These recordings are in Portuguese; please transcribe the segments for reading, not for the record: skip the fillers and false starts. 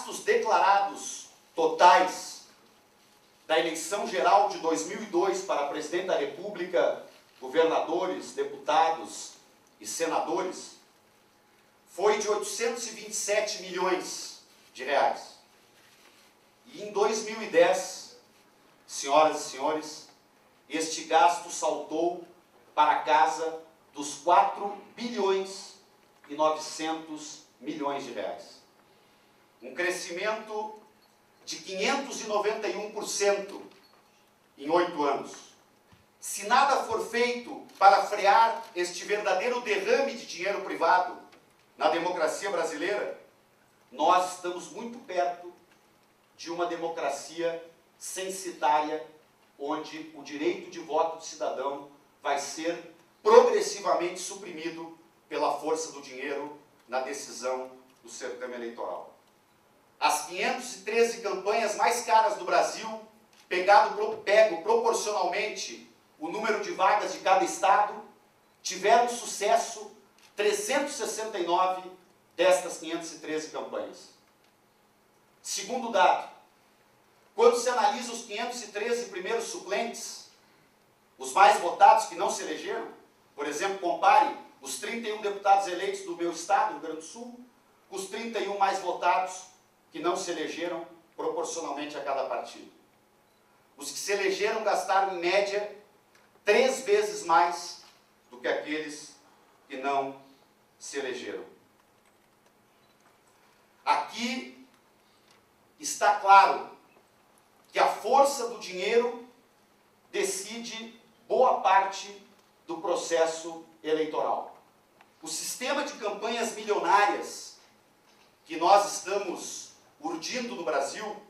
gastos declarados totais da eleição geral de 2002 para presidente da República, governadores, deputados e senadores, foi de 827 milhões de reais. E em 2010, senhoras e senhores, este gasto saltou para a casa dos 4 bilhões e 900 milhões de reais. Um crescimento de 591% em 8 anos. Se nada for feito para frear este verdadeiro derrame de dinheiro privado na democracia brasileira, nós estamos muito perto de uma democracia censitária, onde o direito de voto do cidadão vai ser progressivamente suprimido pela força do dinheiro na decisão do certame eleitoral. As 513 campanhas mais caras do Brasil, pego proporcionalmente o número de vagas de cada estado, tiveram sucesso 369 destas 513 campanhas. Segundo dado, quando se analisa os 513 primeiros suplentes, os mais votados que não se elegeram, por exemplo, compare os 31 deputados eleitos do meu estado, Rio Grande do Sul, com os 31 mais votados que não se elegeram proporcionalmente a cada partido. Os que se elegeram gastaram, em média, 3 vezes mais do que aqueles que não se elegeram. Aqui está claro que a força do dinheiro decide boa parte do processo eleitoral. O sistema de campanhas milionárias que nós estamos urdindo no Brasil,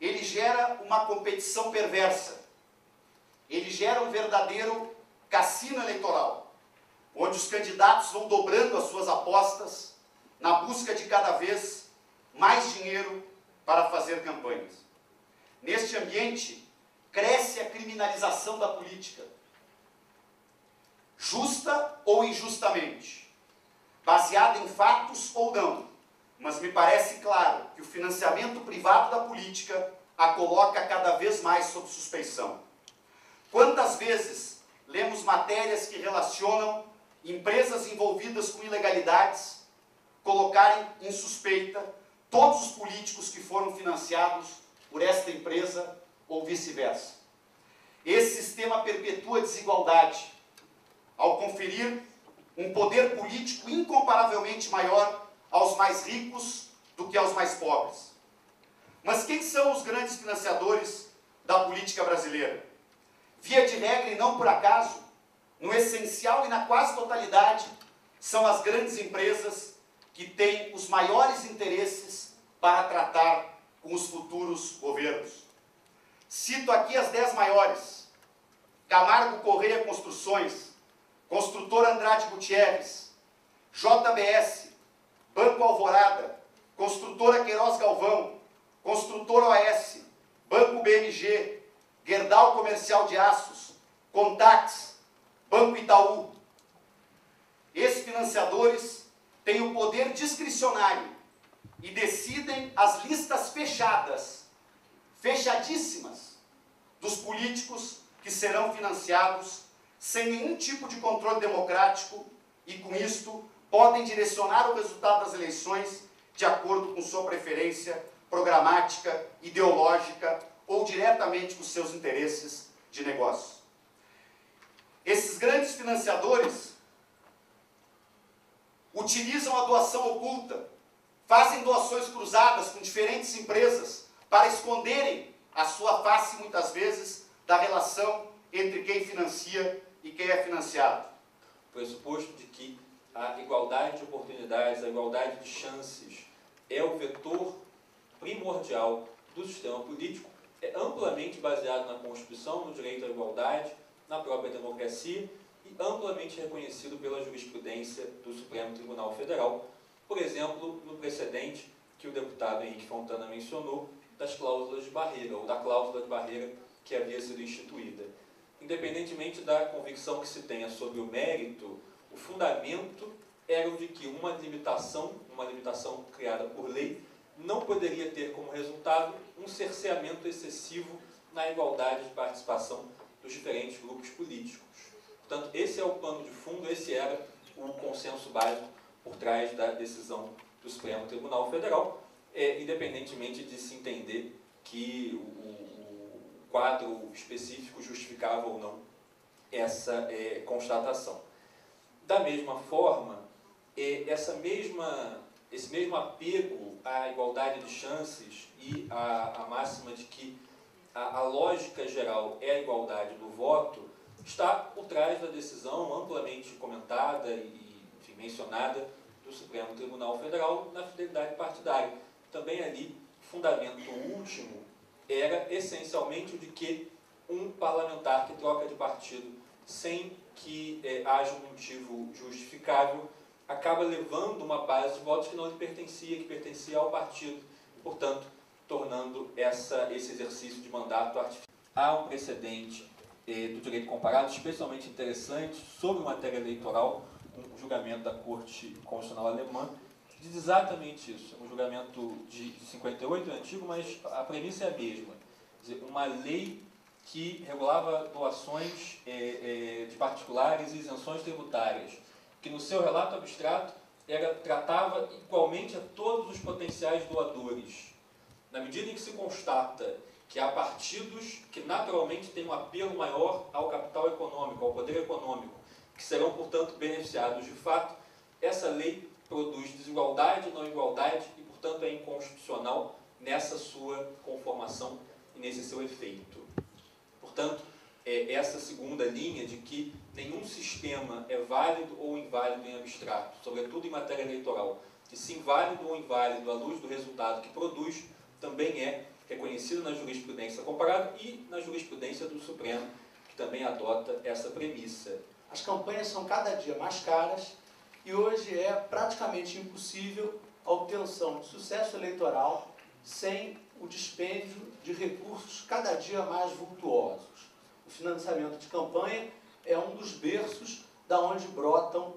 ele gera uma competição perversa. Ele gera um verdadeiro cassino eleitoral, onde os candidatos vão dobrando as suas apostas na busca de cada vez mais dinheiro para fazer campanhas. Neste ambiente, cresce a criminalização da política, justa ou injustamente, baseada em fatos ou não, mas me parece claro que o financiamento privado da política a coloca cada vez mais sob suspeição. Quantas vezes lemos matérias que relacionam empresas envolvidas com ilegalidades colocarem em suspeita todos os políticos que foram financiados por esta empresa ou vice-versa. Esse sistema perpetua a desigualdade ao conferir um poder político incomparavelmente maior aos mais ricos do que aos mais pobres. Mas quem são os grandes financiadores da política brasileira? Via de regra e não por acaso, no essencial e na quase totalidade, são as grandes empresas que têm os maiores interesses para tratar com os futuros governos. Cito aqui as 10 maiores: Camargo Correia Construções, Construtora Andrade Gutierrez, JBS, Banco Alvorada, Construtora Queiroz Galvão, Construtora OS, Banco BMG, Gerdau Comercial de Aços, Contax, Banco Itaú. Esses financiadores têm o poder discricionário e decidem as listas fechadas, fechadíssimas, dos políticos que serão financiados sem nenhum tipo de controle democrático e, com isto, podem direcionar o resultado das eleições de acordo com sua preferência programática, ideológica ou diretamente com seus interesses de negócio. Esses grandes financiadores utilizam a doação oculta, fazem doações cruzadas com diferentes empresas para esconderem a sua face, muitas vezes, da relação entre quem financia e quem é financiado. Pressuposto de que a igualdade de oportunidades, a igualdade de chances é o vetor primordial do sistema político, é amplamente baseado na Constituição, no direito à igualdade, na própria democracia e amplamente reconhecido pela jurisprudência do Supremo Tribunal Federal, por exemplo, no precedente que o deputado Henrique Fontana mencionou, das cláusulas de barreira, ou da cláusula de barreira que havia sido instituída. Independentemente da convicção que se tenha sobre o mérito, o fundamento era o de que uma limitação criada por lei não poderia ter como resultado um cerceamento excessivo na igualdade de participação dos diferentes grupos políticos. Portanto, esse é o pano de fundo, esse era o consenso básico por trás da decisão do Supremo Tribunal Federal, independentemente de se entender que o quadro específico justificava ou não essa constatação. Da mesma forma, esse mesmo apego à igualdade de chances e à máxima de que a lógica geral é a igualdade do voto está por trás da decisão amplamente comentada e enfim, mencionada do Supremo Tribunal Federal na fidelidade partidária. Também ali, o fundamento último era essencialmente o de que um parlamentar que troca de partido sem que haja um motivo justificável acaba levando uma base de votos que não lhe pertencia, que pertencia ao partido, e, portanto, tornando esse exercício de mandato artificial. Há um precedente do direito comparado especialmente interessante sobre matéria eleitoral, um julgamento da Corte Constitucional Alemã, que diz exatamente isso. É um julgamento de 58, é antigo, mas a premissa é a mesma. Quer dizer, uma lei que regulava doações de particulares e isenções tributárias, que no seu relato abstrato tratava igualmente a todos os potenciais doadores. Na medida em que se constata que há partidos que naturalmente têm um apelo maior ao capital econômico, ao poder econômico, que serão, portanto, beneficiados de fato, essa lei produz desigualdade, não igualdade e, portanto, é inconstitucional nessa sua conformação e nesse seu efeito. Portanto, essa segunda linha de que nenhum sistema é válido ou inválido em abstrato, sobretudo em matéria eleitoral, e se inválido ou inválido à luz do resultado que produz, também é reconhecido na jurisprudência comparada e na jurisprudência do Supremo, que também adota essa premissa. As campanhas são cada dia mais caras e hoje é praticamente impossível a obtenção de sucesso eleitoral sem o dispêndio de recursos cada dia mais vultuosos. O financiamento de campanha é um dos berços da onde brotam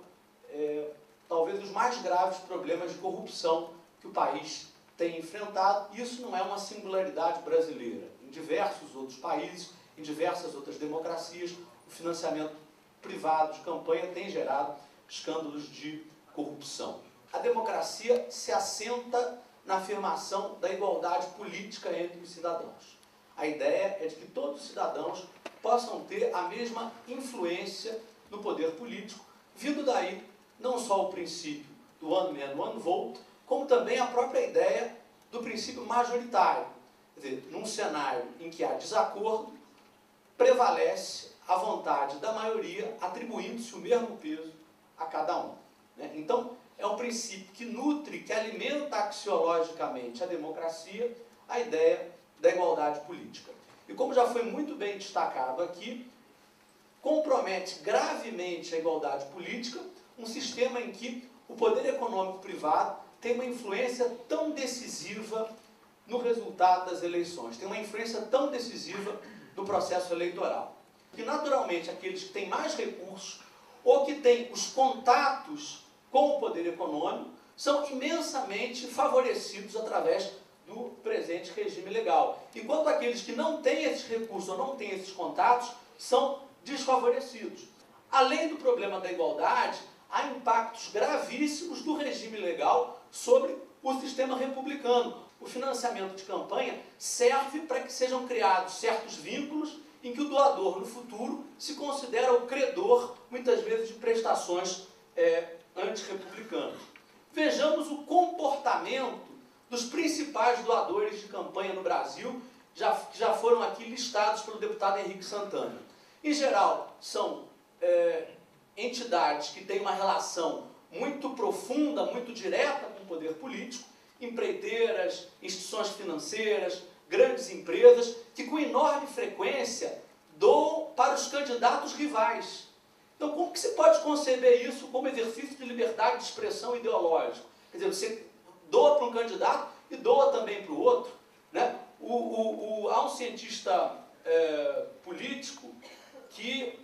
talvez os mais graves problemas de corrupção que o país tem enfrentado. Isso não é uma singularidade brasileira. Em diversos outros países, em diversas outras democracias, o financiamento privado de campanha tem gerado escândalos de corrupção. A democracia se assenta na afirmação da igualdade política entre os cidadãos. A ideia é de que todos os cidadãos possam ter a mesma influência no poder político, vindo daí não só o princípio do one man, one vote, como também a própria ideia do princípio majoritário. Quer dizer, num cenário em que há desacordo, prevalece a vontade da maioria, atribuindo-se o mesmo peso a cada um. Então, é um princípio que nutre, que alimenta axiologicamente a democracia, a ideia da igualdade política. E como já foi muito bem destacado aqui, compromete gravemente a igualdade política um sistema em que o poder econômico privado tem uma influência tão decisiva no resultado das eleições, tem uma influência tão decisiva no processo eleitoral, que naturalmente aqueles que têm mais recursos ou que têm os contatos com o poder econômico são imensamente favorecidos através do presente regime legal, enquanto aqueles que não têm esses recursos ou não têm esses contatos são desfavorecidos. Além do problema da igualdade, há impactos gravíssimos do regime legal sobre o sistema republicano. O financiamento de campanha serve para que sejam criados certos vínculos em que o doador, no futuro, se considera o credor, muitas vezes, de prestações antirrepublicanas. Vejamos o comportamento dos principais doadores de campanha no Brasil, que já foram aqui listados pelo deputado Henrique Santana. Em geral, são entidades que têm uma relação muito profunda, muito direta com o poder político, empreiteiras, instituições financeiras, grandes empresas, que com enorme frequência doam para os candidatos rivais. Então, como que se pode conceber isso como exercício de liberdade de expressão ideológica? Quer dizer, você doa para um candidato e doa também para o outro. Né? Há um cientista político que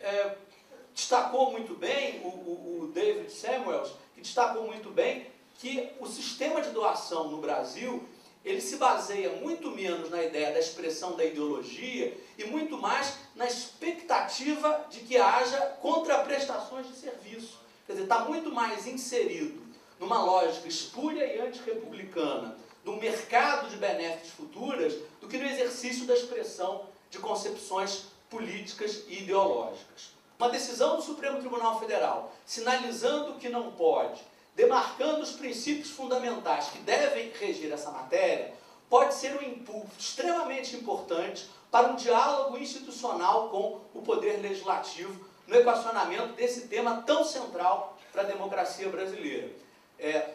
destacou muito bem, o David Samuels, que destacou muito bem que o sistema de doação no Brasil ele se baseia muito menos na ideia da expressão da ideologia e muito mais na expectativa de que haja contraprestações de serviço. Quer dizer, está muito mais inserido numa lógica espúria e antirrepublicana do mercado de benéficos futuras do que no exercício da expressão de concepções políticas e ideológicas. Uma decisão do Supremo Tribunal Federal sinalizando que não pode, demarcando os princípios fundamentais que devem regir essa matéria, pode ser um impulso extremamente importante para um diálogo institucional com o Poder Legislativo no equacionamento desse tema tão central para a democracia brasileira.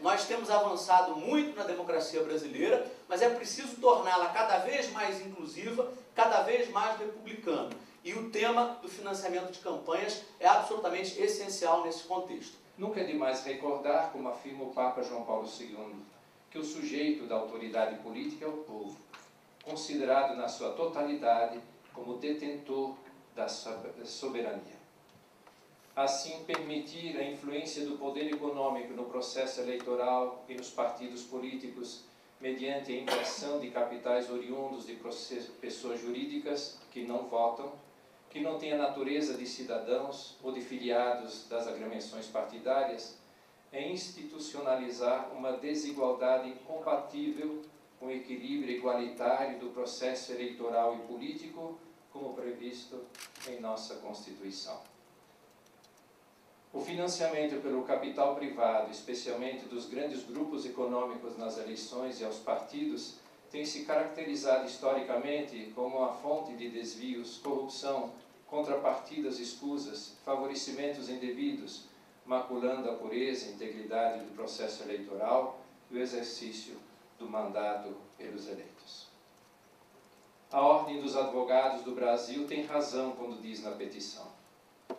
Nós temos avançado muito na democracia brasileira, mas é preciso torná-la cada vez mais inclusiva, cada vez mais republicana. E o tema do financiamento de campanhas é absolutamente essencial nesse contexto. Nunca é demais recordar, como afirma o Papa João Paulo II, que o sujeito da autoridade política é o povo, considerado na sua totalidade como detentor da soberania. Assim, permitir a influência do poder econômico no processo eleitoral e nos partidos políticos mediante a inversão de capitais oriundos de pessoas jurídicas que não votam, que não têm a natureza de cidadãos ou de filiados das agremiações partidárias, é institucionalizar uma desigualdade incompatível com o equilíbrio igualitário do processo eleitoral e político, como previsto em nossa Constituição. O financiamento pelo capital privado, especialmente dos grandes grupos econômicos nas eleições e aos partidos, tem se caracterizado historicamente como uma fonte de desvios, corrupção, contrapartidas escusas, favorecimentos indevidos, maculando a pureza e integridade do processo eleitoral e o exercício do mandato pelos eleitos. A Ordem dos Advogados do Brasil tem razão quando diz na petição: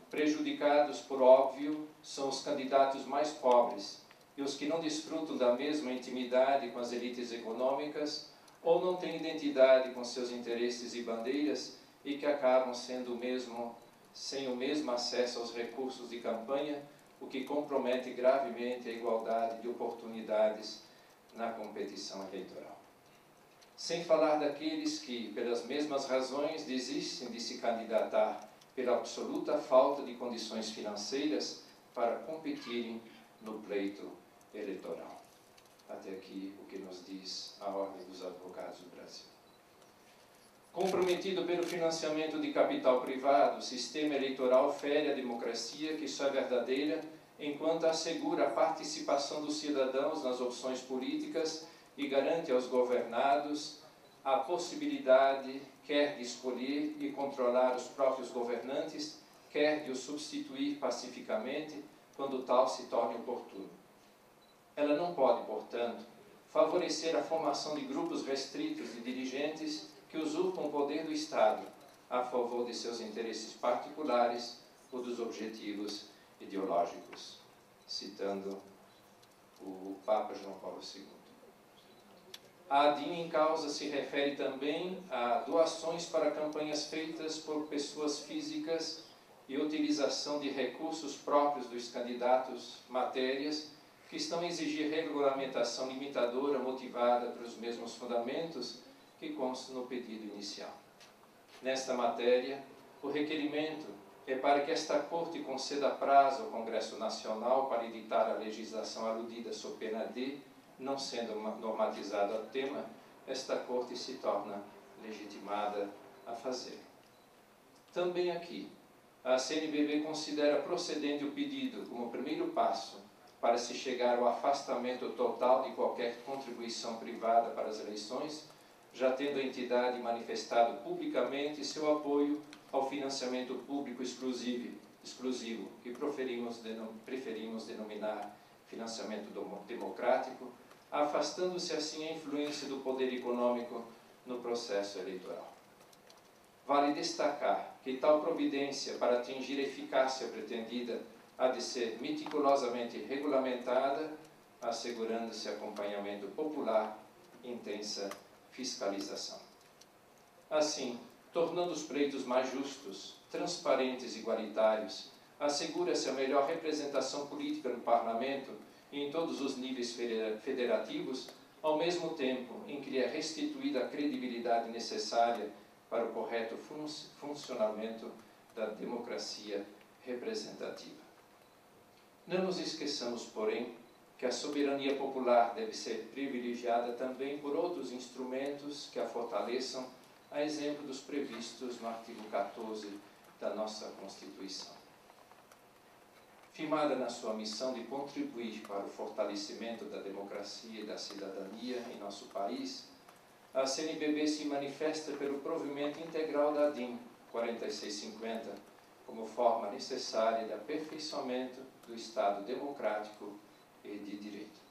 prejudicados, por óbvio, são os candidatos mais pobres e os que não desfrutam da mesma intimidade com as elites econômicas ou não têm identidade com seus interesses e bandeiras e que acabam sem o mesmo acesso aos recursos de campanha, o que compromete gravemente a igualdade de oportunidades na competição eleitoral. Sem falar daqueles que, pelas mesmas razões, desistem de se candidatar pela absoluta falta de condições financeiras para competirem no pleito eleitoral. Até aqui o que nos diz a Ordem dos Advogados do Brasil. Comprometido pelo financiamento de capital privado, o sistema eleitoral fere a democracia, que só é verdadeira enquanto assegura a participação dos cidadãos nas opções políticas e garante aos governados a possibilidade quer de escolher e controlar os próprios governantes, quer de os substituir pacificamente quando tal se torne oportuno. Ela não pode, portanto, favorecer a formação de grupos restritos de dirigentes que usurpam o poder do Estado a favor de seus interesses particulares ou dos objetivos ideológicos, citando o Papa João Paulo II. A ADIM em causa se refere também a doações para campanhas feitas por pessoas físicas e utilização de recursos próprios dos candidatos, matérias que estão a exigir regulamentação limitadora motivada pelos mesmos fundamentos que constam no pedido inicial. Nesta matéria, o requerimento é para que esta Corte conceda prazo ao Congresso Nacional para editar a legislação aludida sob pena de, não sendo normatizado o tema, esta Corte se torna legitimada a fazer. Também aqui, a CNBB considera procedente o pedido como primeiro passo para se chegar ao afastamento total de qualquer contribuição privada para as eleições, já tendo a entidade manifestado publicamente seu apoio ao financiamento público exclusivo, que preferimos denominar financiamento democrático, afastando-se assim a influência do poder econômico no processo eleitoral. Vale destacar que tal providência, para atingir a eficácia pretendida, há de ser meticulosamente regulamentada, assegurando-se acompanhamento popular e intensa fiscalização. Assim, tornando os pleitos mais justos, transparentes e igualitários, assegura-se a melhor representação política no Parlamento e em todos os níveis federativos, ao mesmo tempo em que lhe é restituída a credibilidade necessária para o correto funcionamento da democracia representativa. Não nos esqueçamos, porém, que a soberania popular deve ser privilegiada também por outros instrumentos que a fortaleçam, a exemplo dos previstos no artigo 14 da nossa Constituição. Firmada na sua missão de contribuir para o fortalecimento da democracia e da cidadania em nosso país, a CNBB se manifesta pelo provimento integral da DIN 4650 como forma necessária de aperfeiçoamento do Estado democrático e de direito.